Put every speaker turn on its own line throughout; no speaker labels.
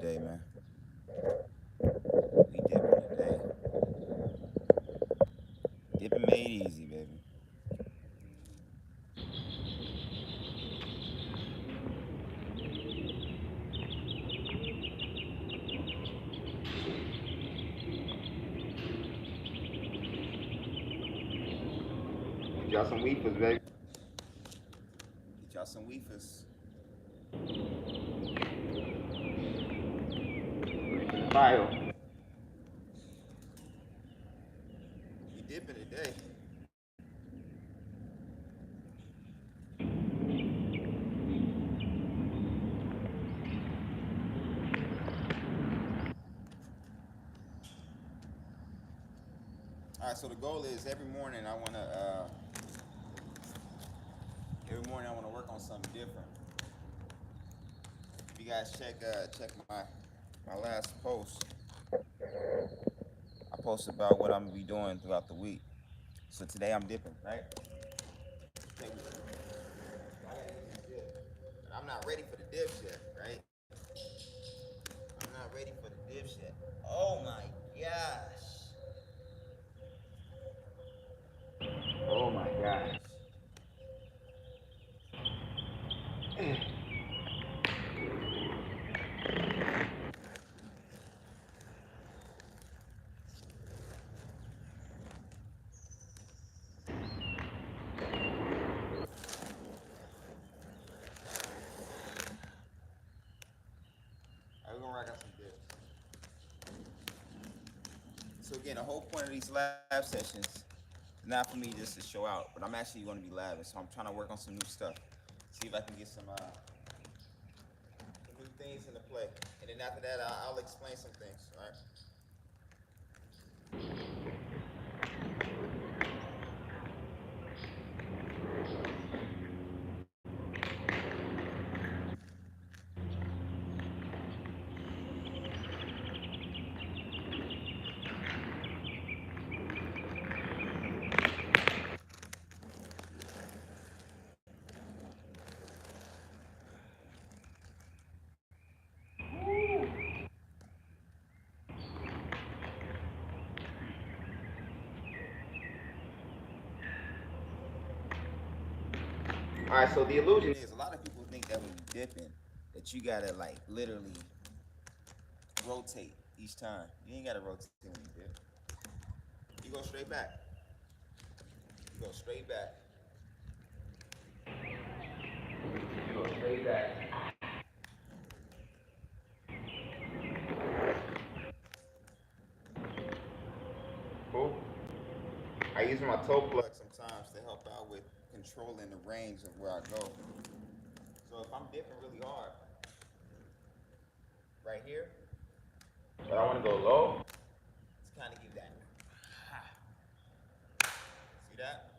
today, man. We dipping today. Dipping made easy, baby.
Get y'all some weepers, baby.
Get y'all some weefers.
File.
We dipping today. All right. So the goal is every morning I wanna work on something different. If you guys check my last post, I posted about what I'm gonna be doing throughout the week. So today I'm dipping, right? Okay, I gotta hit this dip. And I'm not ready for the dips yet, right? I'm not ready for the dips yet. Oh my gosh.
Oh my gosh.
Alright, we're gonna rock out some dips. So again, the whole point of these lab sessions is not for me just to show out, but I'm actually going to be labbing. So I'm trying to work on some new stuff. See if I can get some new things into play. And then after that, I'll explain some things. All right. All right. So the illusion is a lot of people think that when you dipping, that you gotta like literally rotate each time. You ain't gotta rotate when you dip. You go straight back. You go straight back.
You go straight back. Cool.
I use my toe plug sometimes to help out with controlling the range of where I go. So if I'm dipping really hard, right here,
But I want to go low.
it's kind of give that. See that?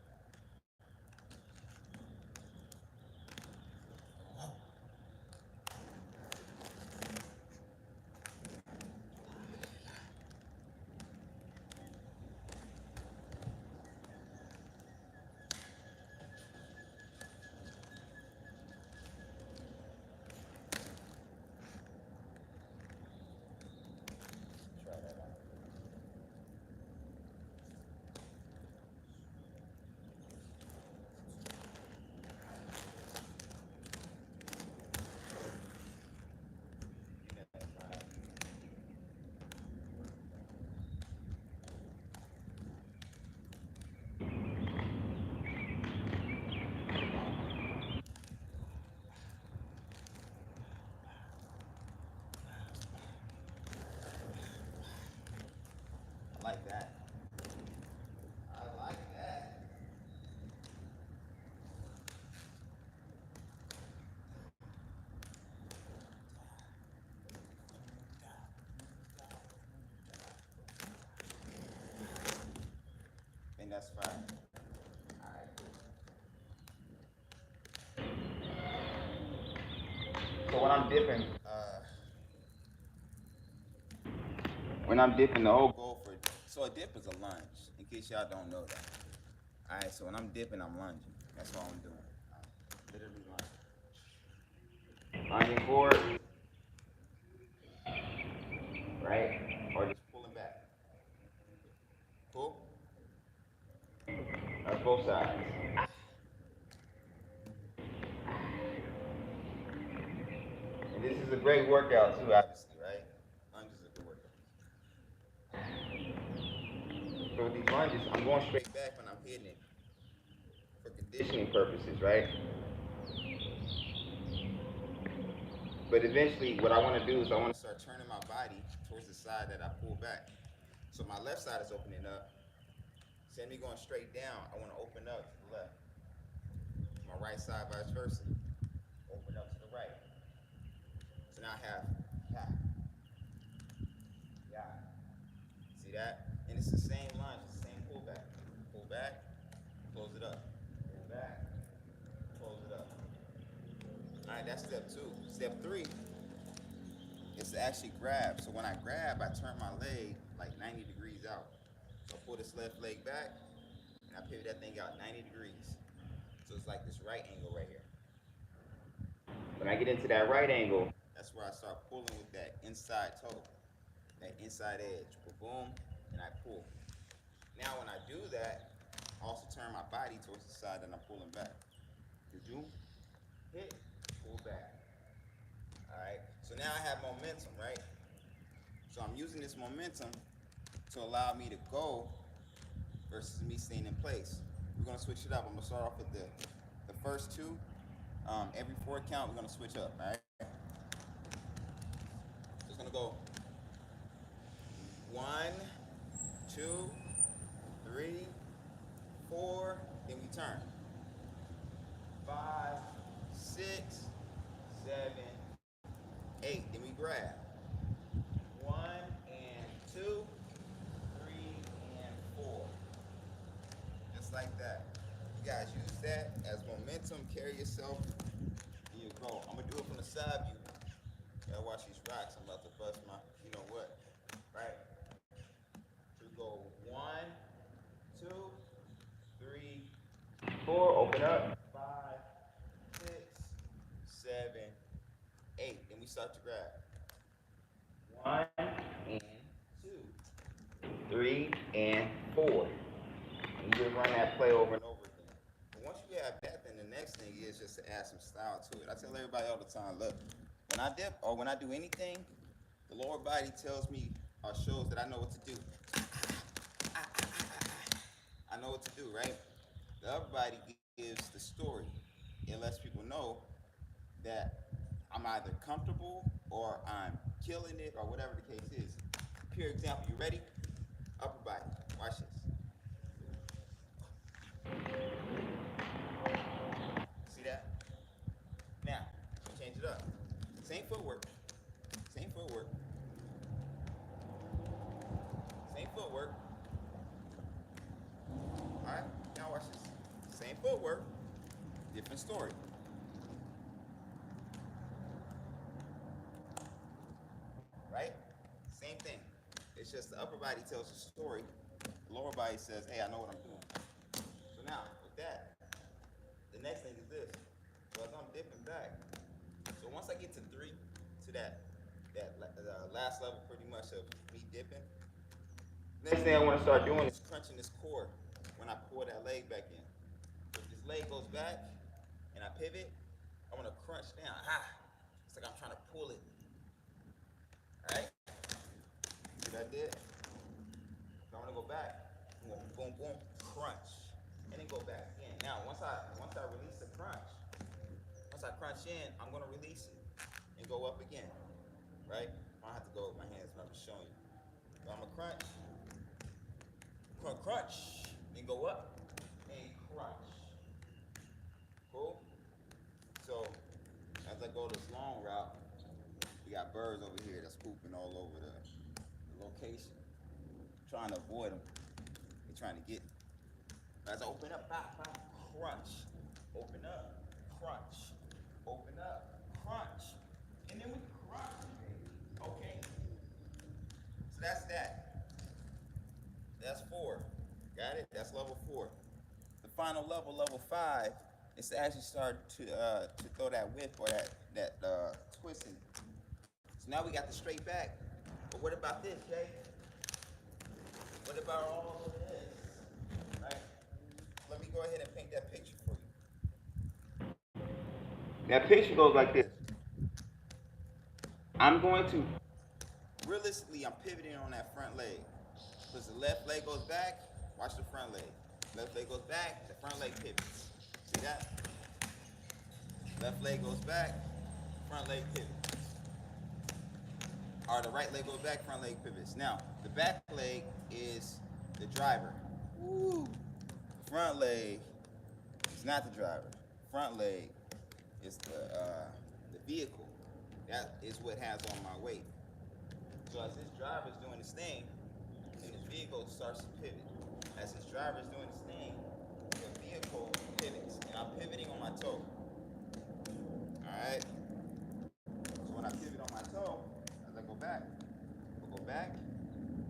Try that out. You know, try that. I like that. I like that. I think that's fine. All right.
So
When I'm dipping, the whole goal for so a dip is a lunge. In case y'all don't know that. All right. So when I'm dipping, I'm lunging. That's what I'm doing. Literally lunging.
lunging forward.
right? Or just pulling back. Cool? That's both sides. And this is a great workout too, obviously, right? Lunges are good workout. So with these lunges, I'm going straight back when I'm hitting it for conditioning purposes, right? But eventually, what I want to do is I want to start turning my body towards the side that I pull back. So my left side is opening up. Instead of me going straight down, I want to open up to the left. My right side, vice versa. Open up to the right. So now I have ha, ya. See that? And it's the same lunge, it's the same pullback. Pull back, close it up. Pull back, close it up. All right, that's step 2. Step 3 is to actually grab. So when I grab, I turn my leg like 90 degrees out. So I pull this left leg back, and I pivot that thing out 90 degrees. So it's like this right angle right here. When I get into that right angle, that's where I start pulling with that inside toe, that inside edge. Boom, and I pull. Now when I do that, I also turn my body towards the side that I'm pulling back. Did you hit, pull back. All right, so now I have momentum, right? So I'm using this momentum to allow me to go versus me staying in place. We're gonna switch it up. I'm gonna start off with the first 2. Every 4 count, we're gonna switch up, all right? So it's gonna go 1, 2, 3, 4, then we turn. 5, 6, 7, 8, then we grab. 1 and 2, 3 and 4. Just like that. You guys use that as momentum, carry yourself, and you go. I'm gonna do it from the side view. Gotta watch these rocks. I'm about to bust my, you know what, right? So we go 1, 2, 3, 4. Open up. 5, 6, 7, 8. Then we start to grab. 1 and 2, 3 and 4. And you just run that play over and over again. But once you have that, then the next thing is just to add some style to it. I tell everybody all the time, look, when I dip or when I do anything, the lower body tells me or shows that I know what to do. I know what to do, right? The upper body gives the story. It lets people know that I'm either comfortable or I'm killing it or whatever the case is. Pure example, you ready? Upper body, watch this. See that? Now, change it up. Same footwork, same footwork, same footwork. All right, now watch this. Same footwork, different story. Right? Same thing. It's just the upper body tells a story. The lower body says, hey, I know what I'm doing. So now, with that, the next thing is this. So as I'm dipping back, so once I get to 3, to that last level pretty much of me dipping, next thing I want to start doing is crunching this core when I pull that leg back in. So if this leg goes back and I pivot, I want to crunch down. It's like I'm trying to pull it. All right? See what I did? So I'm gonna go back. Boom, boom, boom, crunch, and then go back in. Now, once I release the crunch, once I crunch in, I'm gonna release it and go up again. Right? I don't have to go with my hands, but I'm just showing you. So I'm gonna crunch, crunch, then go up and crunch. Cool? So as I go this long route, we got birds over here that's pooping all over the location. I'm trying to avoid them. They're trying to get me. As I open up, crunch. Open up, crunch. Open up, crunch. And then we crunch. Okay. So that's that. That's 4. Got it? That's level 4. The final level, level 5, is to actually start to throw that whip or that twist in. So now we got the straight back, But what about this, Jay? What about all of this? Right? Let me go ahead and paint that picture for you. That picture goes like this. I'm going to, realistically, I'm pivoting on that front leg. Because the left leg goes back, watch the front leg. Left leg goes back, the front leg pivots. See that? Left leg goes back, front leg pivots. Or the right leg goes back, front leg pivots. Now, the back leg is the driver. Woo. The front leg is not the driver. Front leg is the vehicle. That is what has on my weight. So as this driver is doing this thing, and this vehicle starts to pivot. As this driver is doing this thing, the vehicle pivots. And I'm pivoting on my toe. Alright? So when I pivot on my toe, as I go back, I'll go back,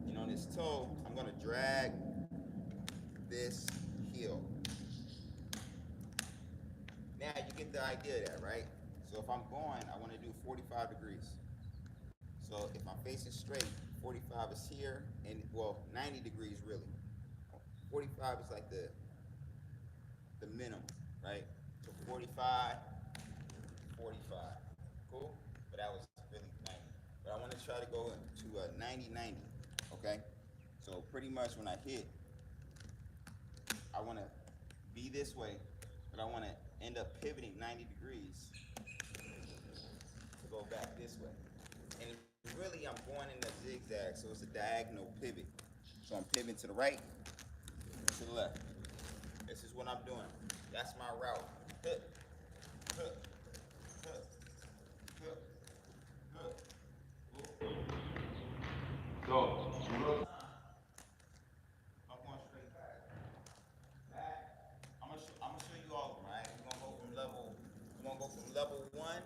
and on this toe, I'm gonna drag this heel. Now you get the idea of that, right? So if I'm going, I wanna do 45 degrees. So if I'm facing straight, 45 is here, and well, 90 degrees really. 45 is like the minimum, right? So 45, 45, cool? But that was really 90. But I want to try to go to a 90-90, okay? So pretty much when I hit, I want to be this way, but I want to end up pivoting 90 degrees to go back this way. And really, I'm going in a zigzag, so it's a diagonal pivot. So I'm pivoting to the right, to the left. This is what I'm doing. That's my route. Hit, hit, hit, hit, hit. So, I'm going straight back. Back. I'm gonna show you all of them, right? We're gonna go from level 1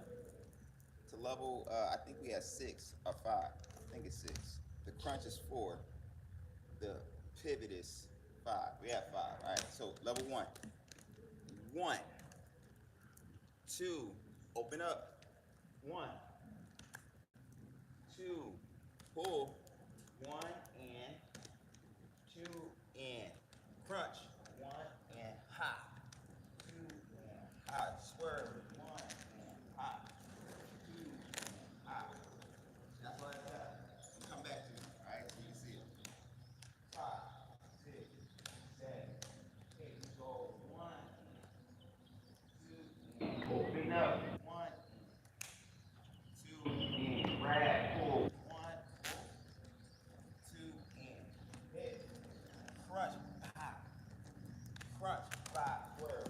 to level, I think we have 6 or 5. I think it's 6. The crunch is 4. The pivot is 5. We have 5. All right. So level 1. 1, 2. Open up. 1, 2. Pull. 1 and 2 and crunch. 1 and hop. 2 and hop. Swerve. 1 and hop. 2 and hop. That's what I got. Come back to me. All right. So you can see it. 5, 6, 7, 8. Go 1, 2, and open up. 1, 2, and grab. Pull. 1, 2, and hit. Crunch. Ah. Crunch. 5. Swerve.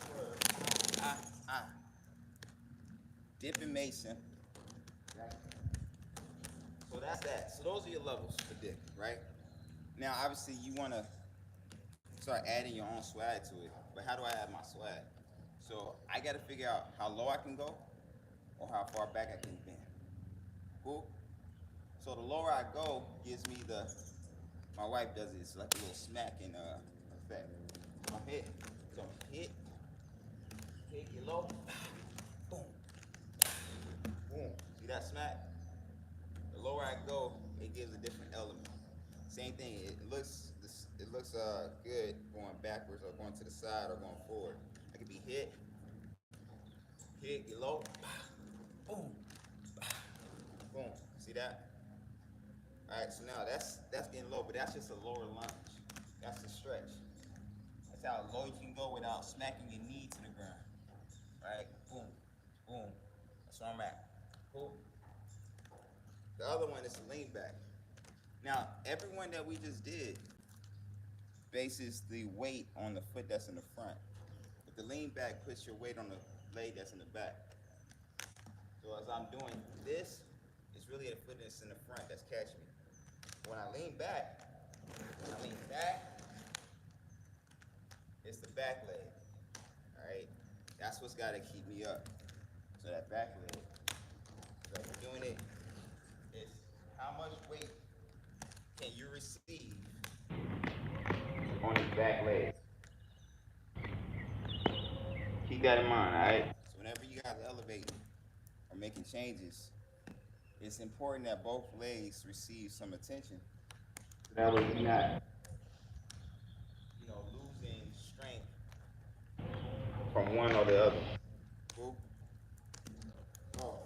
Swerve. Dipping Mason. Right? So that's that. So those are your levels for dip, right? Now, obviously, you want to start adding your own swag to it. But how do I add my swag? So I got to figure out how low I can go or how far back I can bend. Cool? So the lower I go gives me my wife does it, it's like a little smacking effect. So I'm hitting. So hit, get low, boom, boom. See that smack? The lower I go, it gives a different element. Same thing, it looks good going backwards or going to the side or going forward. I could be hit, get low, boom, boom. See that? All right, so now that's getting low, but that's just a lower lunge. That's the stretch. That's how low you can go without smacking your knee to the ground. Right? Boom, boom. That's where I'm at. Cool. The other one is the lean back. Now, every one that we just did bases the weight on the foot that's in the front. But the lean back puts your weight on the leg that's in the back. So as I'm doing this, it's really the foot that's in the front that's catching me. When I lean back, it's the back leg. All right? That's what's got to keep me up. So that back leg. So if you're doing it, it's how much weight can you receive on his back leg. Keep that in mind, all right? So whenever you guys are elevating or making changes, it's important that both legs receive some attention.
That way you're not,
Losing strength.
from one or the other.
Cool. Oh.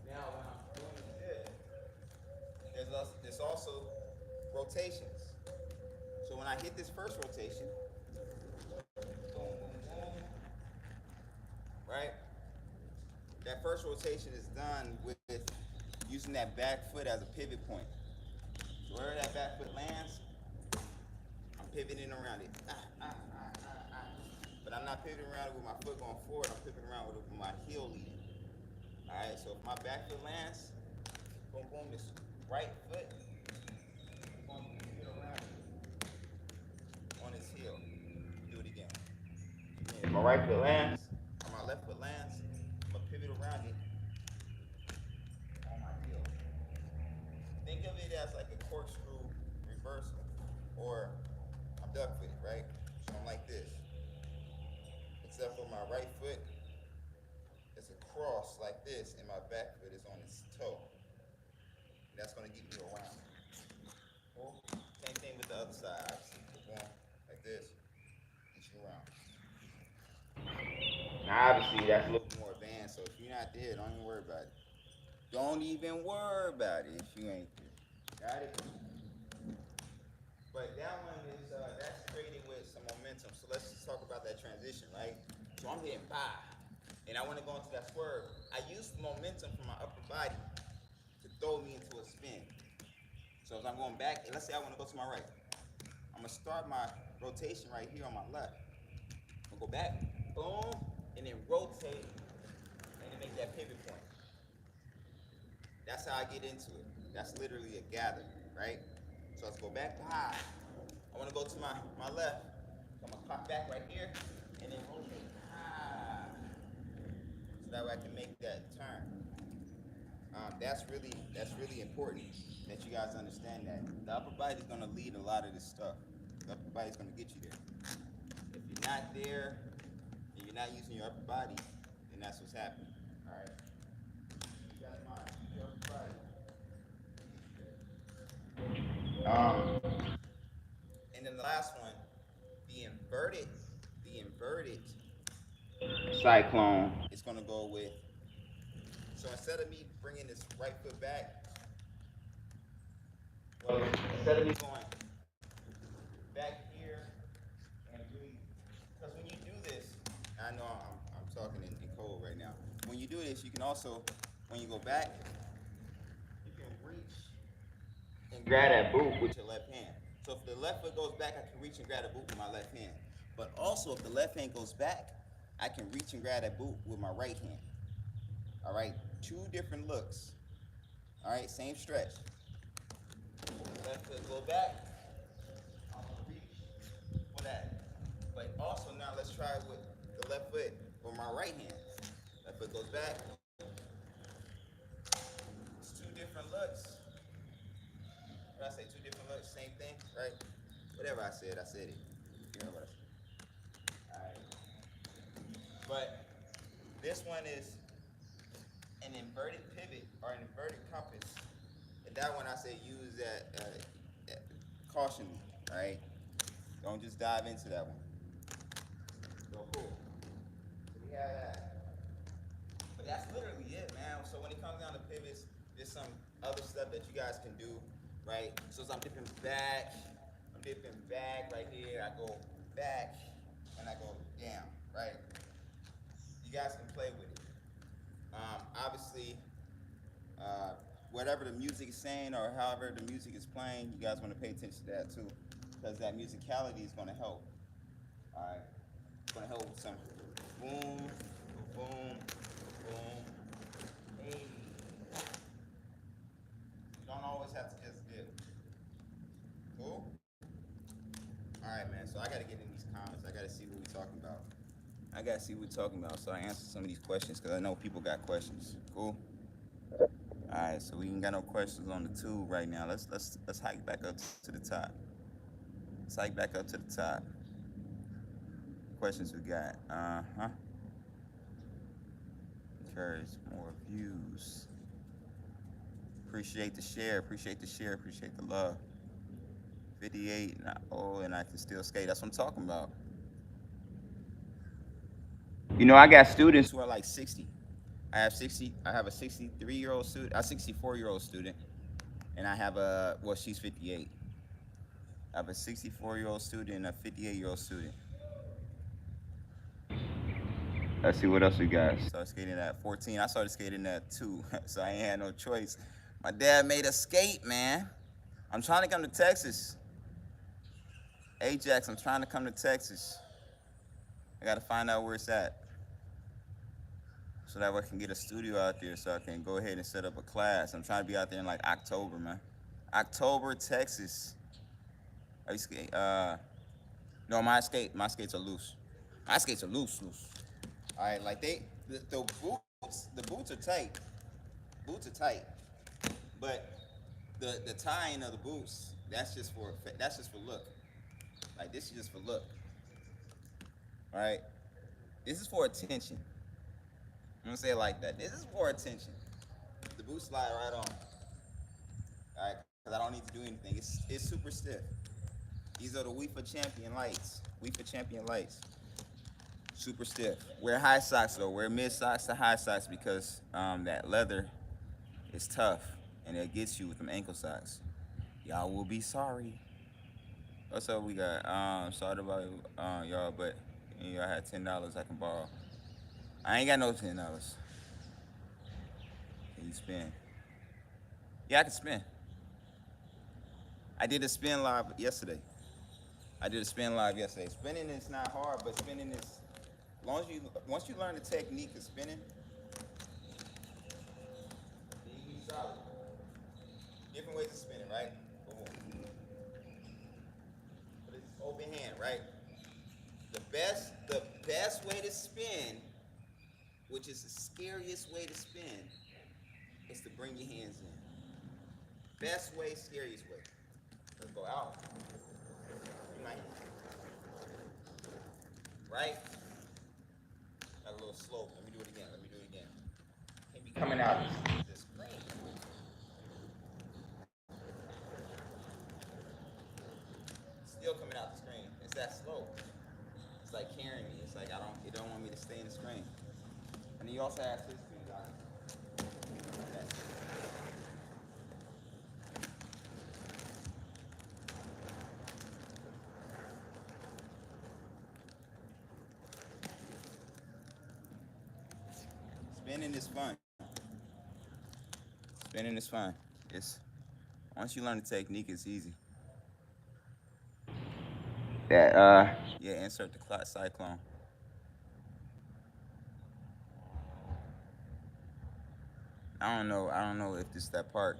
Now when I'm doing this, there's also rotations. So when I hit this first rotation, boom, boom, boom, right? That first rotation is done with using that back foot as a pivot point. So wherever that back foot lands, I'm pivoting around it. But I'm not pivoting around it with my foot going forward. I'm pivoting around with my heel leading. All right. So if my back foot lands, boom, boom, this right foot is going to pivot around it on his heel. Do it again.
If my right foot lands,
Or my left foot lands, I'm gonna pivot around it on my heel. Think of it as like a corkscrew reversal, or I'm duck footed, right? So I'm like this, except for my right foot is a cross like this, and my back foot is on its toe. And that's gonna get me around. Cool. Same thing with the other side. Obviously, boom, like this, get you around.
now obviously that's a little
More advanced. So if you're not there, don't even worry about it. Don't even worry about it if you ain't there. Got it? But that one is that's trading with some momentum. So let's just talk about that transition, right? So I'm hitting five, and I want to go into that swerve. I use the momentum from my upper body to throw me into a spin. So as I'm going back, let's say I want to go to my right. I'm gonna start my rotation right here on my left. I'm gonna go back, boom, and then rotate, and then make that pivot point. That's how I get into it. That's literally a gather, right? So let's go back to high. I want to go to my left. So I'm gonna pop back right here and then rotate high. So that way I can make that turn. That's really important that you guys understand that. The upper body is gonna lead a lot of this stuff. The upper body is gonna get you there. If you're not there and you're not using your upper body, then that's what's happening. All right. Keep that in mind. Your upper body. And then the last one, the inverted
cyclone.
is gonna go with. So instead of me bringing this right foot back, well, instead of me going back here and really, because when you do this, I know I'm talking in code right now. When you do this, you can also, when you go back, you can reach and grab that boot with your left hand. So if the left foot goes back, I can reach and grab the boot with my left hand. But also, if the left hand goes back, I can reach and grab that boot with my right hand. All right, two different looks. All right, same stretch. Left foot go back. I'm gonna reach for that. But also now let's try it with the left foot with my right hand. Left foot goes back. It's two different looks. What I say, two different looks, same thing, right? Whatever I said it. You heard what I said. All right. But this one is an inverted pivot or an inverted compass. And that one I say use that caution, right? Don't just dive into that one. So cool. So we have that. But that's literally it, man. So when it comes down to pivots, there's some other stuff that you guys can do, right? So as I'm dipping back right here. I go back and I go down, right? You guys can play with it. Obviously, whatever the music is saying or however the music is playing, you guys want to pay attention to that too, because that musicality is going to help. All right, it's going to help with some boom, boom, boom. Hey, you don't always have to just dip. Cool. All right, man. So I got to get in these comments. I got to see what we're talking about. I got to see what we're talking about, so I answer some of these questions because I know people got questions. Cool. All right, so we ain't got no questions on the tube right now. Let's hike back up to the top. Let's hike back up to the top. Questions we got. Encourage more views. Appreciate the share. Appreciate the share. Appreciate the love. 58 and and I can still skate. That's what I'm talking about. You know, I got students who are like 60. I have 60. I have a 63-year-old student, a 64-year-old student, and I have she's 58. I have a 64-year-old student and a 58-year-old student. Let's see what else we got. Started skating at 14. I started skating at 2, so I ain't had no choice. My dad made us skate, man. I'm trying to come to Texas. Ajax, I'm trying to come to Texas. I gotta find out where it's at, so that way I can get a studio out there so I can go ahead and set up a class. I'm trying to be out there in like October, man. October, Texas. Are you skate? No, my skates are loose. My skates are loose. All right, like the boots are tight. Boots are tight, but the tying of the boots, that's just for look. Like, this is just for look. All right, this is for attention. I'm gonna say it like that. This is for attention. The boots slide right on. All right, because I don't need to do anything. It's super stiff. These are the UEFA Champion lights. UEFA Champion lights. Super stiff. Wear high socks though. Wear mid socks to high socks because that leather is tough and it gets you with them ankle socks. Y'all will be sorry. What's up? We got sorry about y'all, but y'all had $10 I can borrow. I ain't got no $10. Can you spend? Yeah, I can spend. I did a spin live yesterday. Spinning is not hard, but spinning is, once you learn the technique of spinning, then you be solid. Different ways of spinning, right? Boom. But it's open hand, right? The best way to spin, which is the scariest way to spin, is to bring your hands in. Best way, scariest way. Let's go out. Right? Got a little slope. Let me do it again. Can't be coming out this screen. Still coming out the screen. It's that slow. It's like carrying me. It's like it don't want me to stay in the screen. And then you also have this screen on. Spinning is fun. It's once you learn the technique, it's easy. That yeah, insert the cyclone. I don't know if this is that part.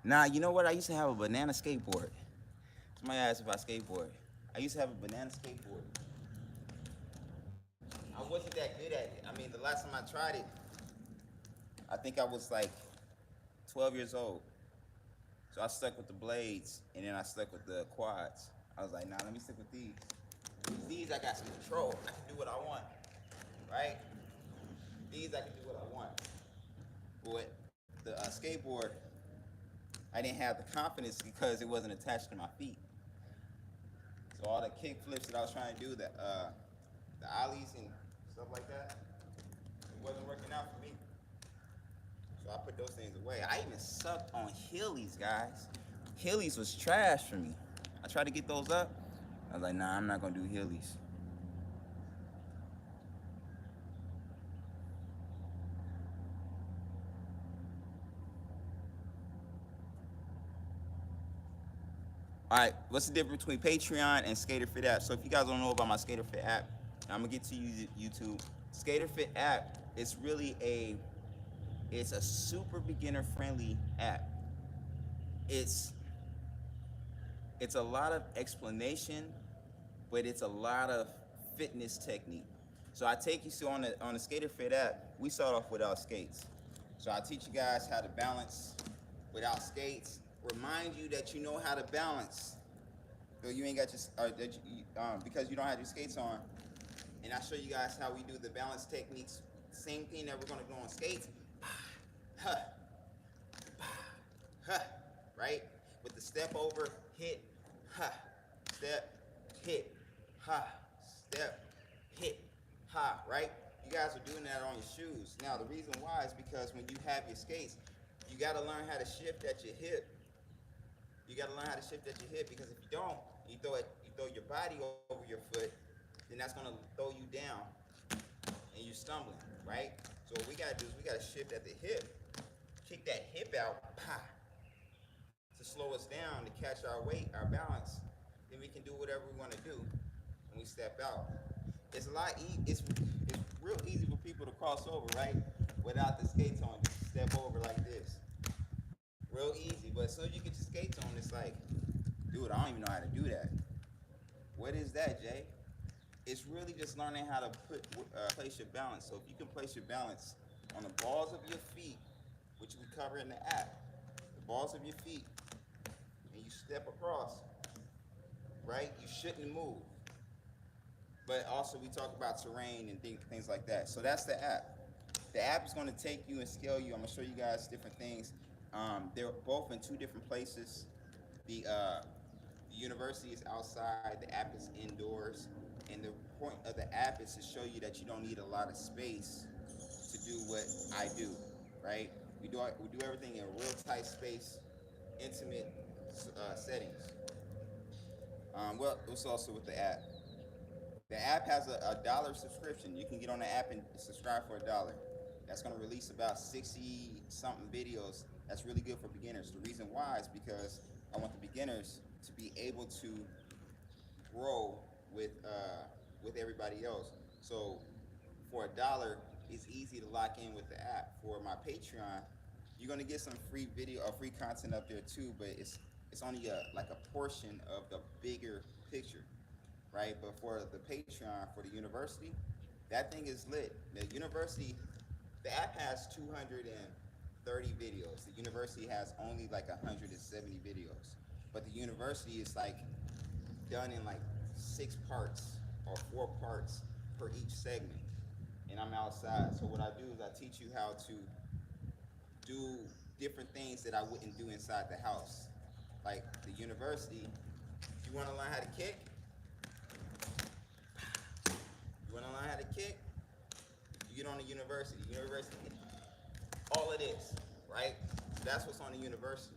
Nah, you know what? I used to have a banana skateboard. Somebody asked if I skateboard. I used to have a banana skateboard. I wasn't that good at it. I mean, the last time I tried it, I think I was like 12 years old. So I stuck with the blades, and then I stuck with the quads. I was like, nah, let me stick with these. These, I got some control. I can do what I want, right? These, I can do what I want. But the skateboard, I didn't have the confidence because it wasn't attached to my feet. So all the kick flips that I was trying to do, the ollies and stuff like that, it wasn't working out for me. So I put those things away. I even sucked on Heelys, guys. Heelys was trash for me. I tried to get those up. I was like, nah, I'm not gonna do Heelys. All right, what's the difference between Patreon and SkaterFit app? So if you guys don't know about my SkaterFit app, I'm gonna get to YouTube. SkaterFit app is really it's a super beginner friendly app. It's a lot of explanation, but it's a lot of fitness technique. So I take you on the SkaterFit app, we start off without skates. So I teach you guys how to balance without skates. Remind you that you know how to balance. So you ain't got your because you don't have your skates on. And I show you guys how we do the balance techniques. Same thing that we're gonna do on skates. huh, huh, right? With the step over, hit, huh, step, hit, huh, step, hit, huh, right? You guys are doing that on your shoes. Now, the reason why is because when you have your skates, you got to learn how to shift at your hip. You got to learn how to shift at your hip, because if you don't, you throw your body over your foot, then that's going to throw you down and you're stumbling, right? So what we got to do is we got to shift at the hip, kick that hip out, pah, to slow us down, to catch our weight, our balance. Then we can do whatever we want to do when we step out. It's a lot. It's real easy for people to cross over, right? Without the skates on, just step over like this. Real easy. But as soon as you get your skates on, it's like, dude, I don't even know how to do that. What is that, Jay? It's really just learning how to place your balance. So if you can place your balance on the balls of your feet, which we cover in the app, the balls of your feet, and you step across, right? You shouldn't move. But also we talk about terrain and things like that. So that's the app. The app is going to take you and scale you. I'm going to show you guys different things. They're both in two different places. The university is outside, the app is indoors, and the point of the app is to show you that you don't need a lot of space to do what I do, right? We do everything in a real tight space, intimate settings. Well, it's also with the app. The app has a dollar subscription. You can get on the app and subscribe for $1. That's going to release about 60 something videos. That's really good for beginners. The reason why is because I want the beginners to be able to grow with everybody else. So for $1, it's easy to lock in with the app. For my Patreon, you're gonna get some free video or free content up there too, but it's only like a portion of the bigger picture, right? But for the Patreon, for the university, that thing is lit. The university, the app has 230 videos. The university has only like 170 videos. But the university is like done in like 6 parts or 4 parts per each segment. And I'm outside. So what I do is I teach you how to do different things that I wouldn't do inside the house. Like the university, you want to learn how to kick? You want to learn how to kick? You get on the university. University, all of this, right? So that's what's on the university.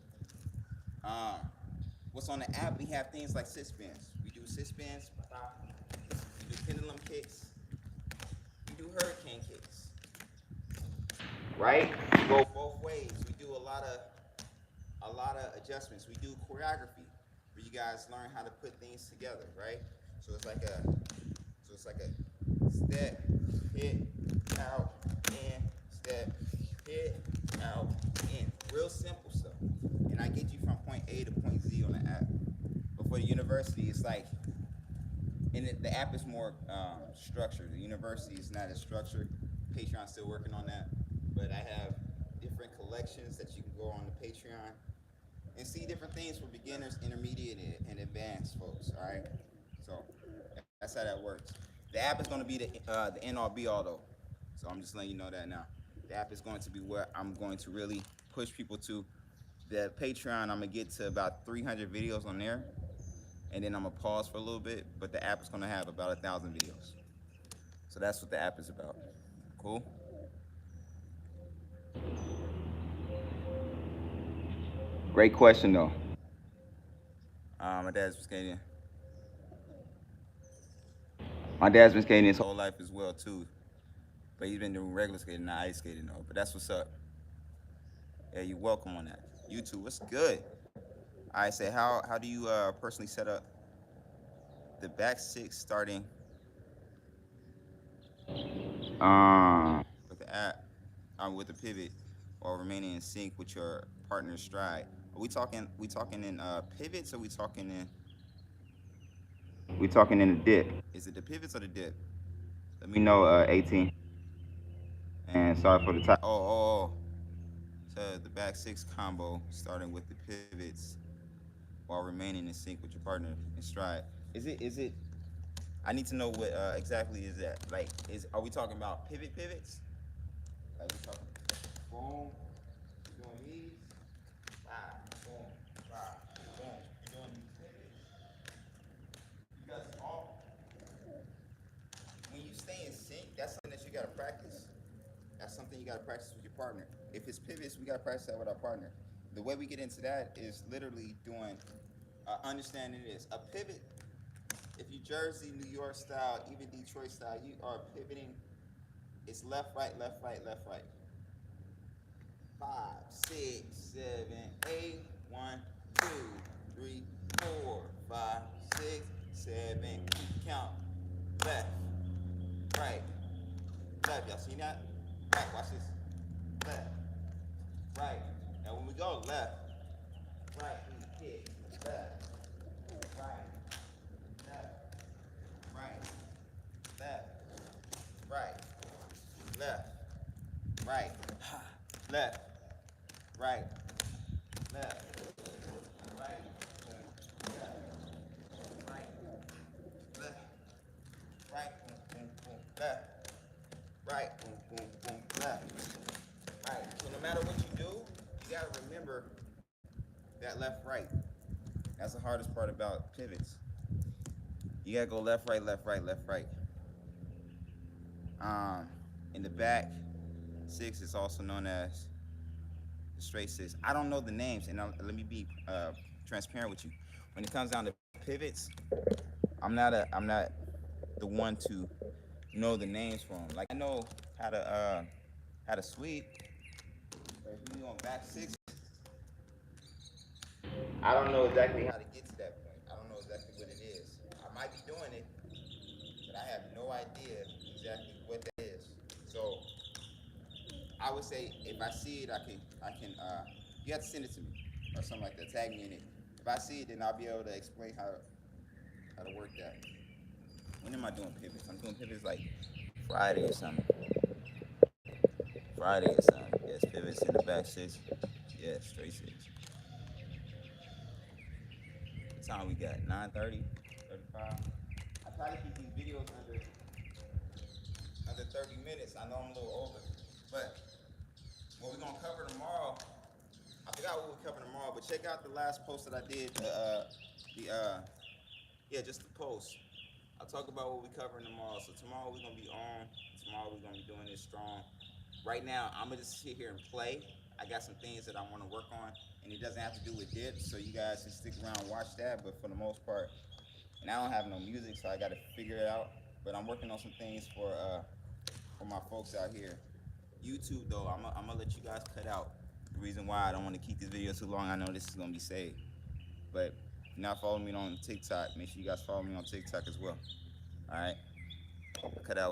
What's on the app? We have things like sit spins. We do sit spins. We do pendulum kicks. We do hurricane kicks. Right? We go both ways. We do a lot of adjustments. We do choreography where you guys learn how to put things together, right? So it's like a step, hit, out, in, step, hit, out, in. Real simple stuff. And I get you from point A to point Z on the app. But for the university, it's like, and the app is more structured. The university is not as structured. Patreon's still working on that. But I have different collections that you can go on the Patreon and see different things for beginners, intermediate, and advanced folks, all right? So that's how that works. The app is going to be the end all be all though. So I'm just letting you know that now. The app is going to be where I'm going to really push people to. The Patreon, I'm gonna get to about 300 videos on there, and then I'm gonna pause for a little bit, but the app is gonna have about 1,000 videos. So that's what the app is about. Cool? Great question though. My dad's been skating. My dad's been skating his whole life as well too. But he's been doing regular skating, not ice skating though. But that's what's up. Yeah, you're welcome on that. YouTube, what's good? I say, how do you personally set up the back 6 starting with the app, with the pivot, while remaining in sync with your partner's stride? Are we talking in pivots, or we talking in? We talking in a dip. Is it the pivots or the dip? Let me know, 18. And sorry for the time. Oh. So the back 6 combo, starting with the pivots, while remaining in sync with your partner in stride. Is it? I need to know what exactly is that. Like, are we talking about pivots? Like we talking boom, gotta practice with your partner. If it's pivots, we gotta practice that with our partner. The way we get into that is literally doing understanding this. A pivot, if you Jersey, New York style, even Detroit style, you are pivoting. It's left, right, left, right, left, right. 5, 6, 7, 8. 1, 2, 3, 4, 5, 6, 7. Keep count. Left, right, left. Y'all see that? Right. Watch this. Left, right. Now when we go left, right, we hit left, right, left, right, left, right, left, right, left, right, left, right, left, right, boom, boom, left, right, boom, boom, boom, left, right. So no matter what you do, you gotta remember that left, right. That's the hardest part about pivots. You gotta go left, right, left, right, left, right. In the back, 6 is also known as the straight 6. I don't know the names, and let me be transparent with you. When it comes down to pivots, I'm not the one to know the names for them. Like I know how to sweep, but if you on back 6, I don't know exactly how to get to that point. I don't know exactly what it is. I might be doing it, but I have no idea exactly what that is. So I would say if I see it, I can. You have to send it to me or something like that. Tag me in it. If I see it, then I'll be able to explain how to work that. When am I doing pivots? I'm doing pivots like Friday or something. Friday or something. Yes, pivots in the back 6. Yes, straight 6. What time we got? 9:30, 35. I try to keep these videos under 30 minutes. I know I'm a little over, but what we're gonna cover tomorrow, I forgot what we're covering tomorrow, but check out the last post that I did. Just the post. I'll talk about what we're covering tomorrow. So tomorrow we're gonna be on. Tomorrow we're gonna be doing this strong. Right now, I'm gonna just sit here and play. I got some things that I want to work on, and it doesn't have to do with dips. So you guys can stick around and watch that. But for the most part, and I don't have no music, so I got to figure it out. But I'm working on some things for my folks out here. YouTube though, I'm gonna let you guys cut out. The reason why I don't want to keep this video too long, I know this is gonna be saved. But if you're not following me on TikTok, make sure you guys follow me on TikTok as well. All right, cut out.